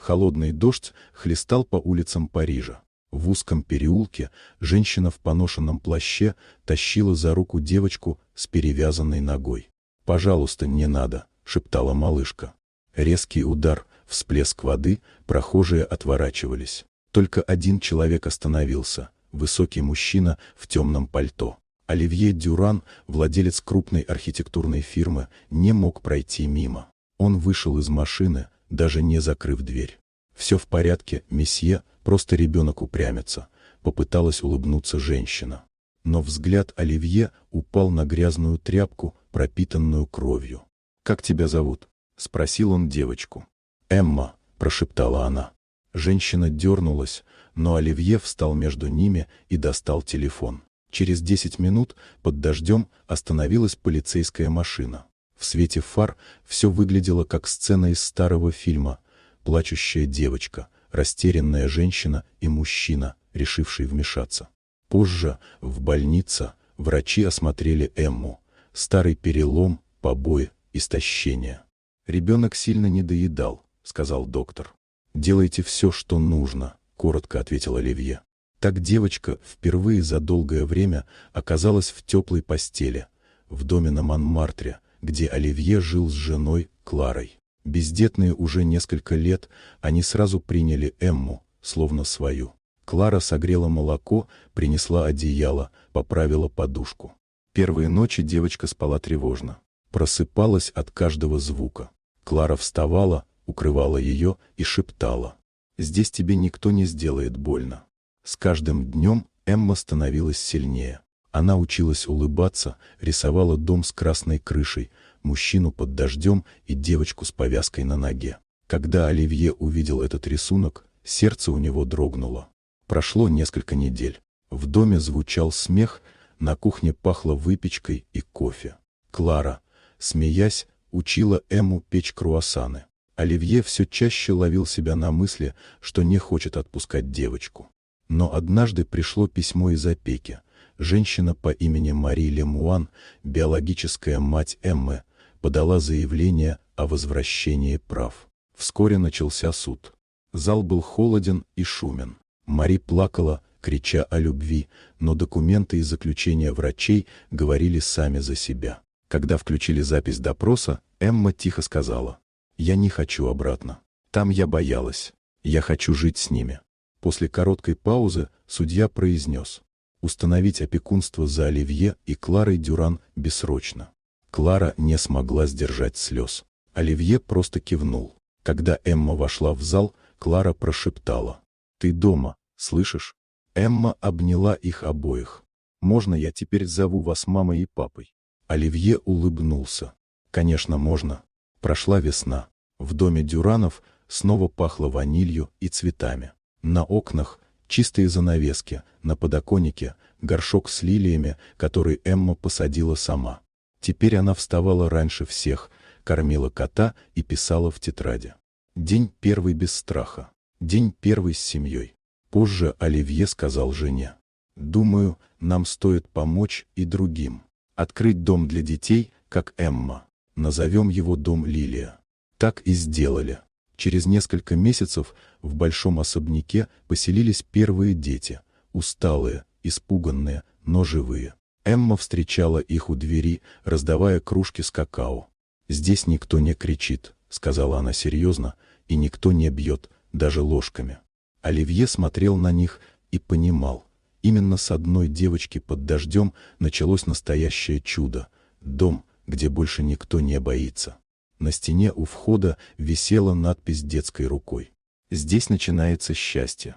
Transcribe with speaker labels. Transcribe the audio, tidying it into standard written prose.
Speaker 1: Холодный дождь хлестал по улицам Парижа. В узком переулке женщина в поношенном плаще тащила за руку девочку с перевязанной ногой. «Пожалуйста, не надо», — шептала малышка. Резкий удар, всплеск воды, прохожие отворачивались. Только один человек остановился, высокий мужчина в темном пальто. Оливье Дюран, владелец крупной архитектурной фирмы, не мог пройти мимо. Он вышел из машины, даже не закрыв дверь. «Все в порядке, месье, просто ребенок упрямится», — попыталась улыбнуться женщина. Но взгляд Оливье упал на грязную тряпку, пропитанную кровью. «Как тебя зовут?» — спросил он девочку. «Эмма», — прошептала она. Женщина дернулась, но Оливье встал между ними и достал телефон. Через 10 минут под дождем остановилась полицейская машина. В свете фар все выглядело как сцена из старого фильма. Плачущая девочка, растерянная женщина и мужчина, решивший вмешаться. Позже, в больнице, врачи осмотрели Эмму. Старый перелом, побои, истощение. «Ребенок сильно недоедал», — сказал доктор. «Делайте все, что нужно», — коротко ответил Оливье. Так девочка впервые за долгое время оказалась в теплой постели, в доме на Монмартре, где Оливье жил с женой Кларой. Бездетные уже несколько лет, они сразу приняли Эмму, словно свою. Клара согрела молоко, принесла одеяло, поправила подушку. Первые ночи девочка спала тревожно. Просыпалась от каждого звука. Клара вставала, укрывала ее и шептала: «Здесь тебе никто не сделает больно». С каждым днем Эмма становилась сильнее. Она училась улыбаться, рисовала дом с красной крышей, мужчину под дождем и девочку с повязкой на ноге. Когда Оливье увидел этот рисунок, сердце у него дрогнуло. Прошло несколько недель. В доме звучал смех, на кухне пахло выпечкой и кофе. Клара, смеясь, учила Эмму печь круассаны. Оливье все чаще ловил себя на мысли, что не хочет отпускать девочку. Но однажды пришло письмо из опеки. Женщина по имени Мари Лемуан, биологическая мать Эммы, подала заявление о возвращении прав. Вскоре начался суд. Зал был холоден и шумен. Мари плакала, крича о любви, но документы и заключения врачей говорили сами за себя. Когда включили запись допроса, Эмма тихо сказала: «Я не хочу обратно. Там я боялась. Я хочу жить с ними». После короткой паузы судья произнес: установить опекунство за Оливье и Кларой Дюран бессрочно. Клара не смогла сдержать слез. Оливье просто кивнул. Когда Эмма вошла в зал, Клара прошептала: «Ты дома, слышишь?» Эмма обняла их обоих. «Можно я теперь зову вас мамой и папой?» Оливье улыбнулся. «Конечно, можно». Прошла весна. В доме Дюранов снова пахло ванилью и цветами. На окнах чистые занавески, на подоконнике горшок с лилиями, который Эмма посадила сама. Теперь она вставала раньше всех, кормила кота и писала в тетради. День первый без страха. День первый с семьей. Позже Оливье сказал жене: «Думаю, нам стоит помочь и другим. Открыть дом для детей, как Эмма. Назовем его «Дом Лилия». Так и сделали. Через несколько месяцев в большом особняке поселились первые дети, усталые, испуганные, но живые. Эмма встречала их у двери, раздавая кружки с какао. «Здесь никто не кричит», — сказала она серьезно, — «и никто не бьет, даже ложками». Оливье смотрел на них и понимал, именно с одной девочки под дождем началось настоящее чудо — дом, где больше никто не боится. На стене у входа висела надпись детской рукой: «Здесь начинается счастье».